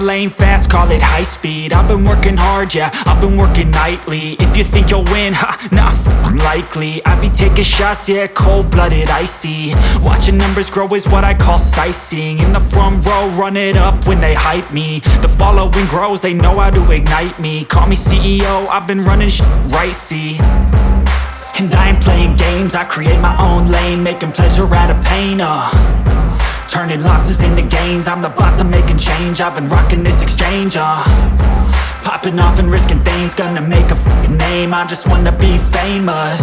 lane fast, call it high speed. I've been working hard, yeah, I've been working nightly. If you think you'll win, ha, not likely. I be taking shots, yeah, cold-blooded, icy. Watching numbers grow is what I call sightseeing. In the front row, run it up when they hype me. The following grows, they know how to ignite me. Call me CEO, I've been running right, see. And I ain't playing games, I create my own lane, making pleasure out of pain, turning losses into gains. I'm the boss, I'm making change. I've been rocking this exchange, popping off and risking things. Gonna make a f***ing name. I just wanna be famous,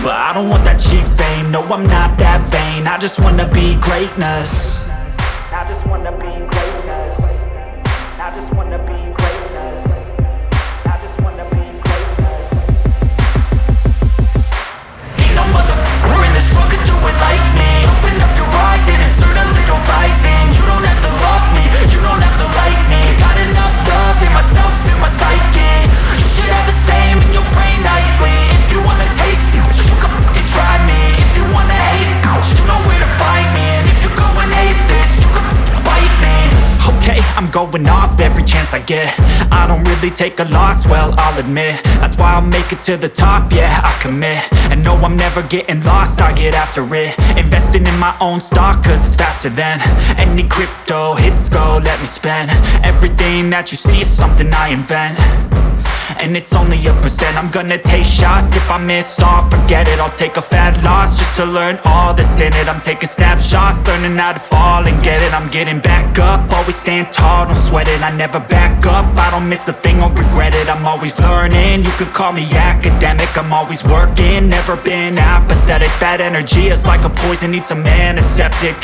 but I don't want that cheap fame. No, I'm not that vain. I just wanna be greatness. I just wanna be greatness. I just wanna be greatness. I just wanna be greatness. Ain't no motherfucker in this world could do it like me. Open up your eyes and insert a little rising. You don't have to love me, you don't have to like me. Got enough love in myself, in my psyche. You should have the same in your brain nightly. If you wanna taste me, you can fucking try me. If you wanna hate me, you know where to find me. And if you go and hate this, you can fucking bite me. Okay, I'm going off every chance I get. I don't really take a loss, well, I'll admit. That's why I'll make it to the top, yeah, I commit. And no, I'm never getting lost, I get after it. Investing in my own stock, cause it's faster than any crypto hits go, let me spend. Everything that you see is something I invent, and it's only a percent. I'm gonna take shots, if I miss all, forget it. I'll take a fat loss just to learn all that's in it. I'm taking snapshots, learning how to fall and get it. I'm getting back up, always stand tall, don't sweat it. I never back up, I don't miss a thing or regret it. I'm always learning, you could call me academic. I'm always working, never been apathetic. That energy is like a poison, needs some antiseptic.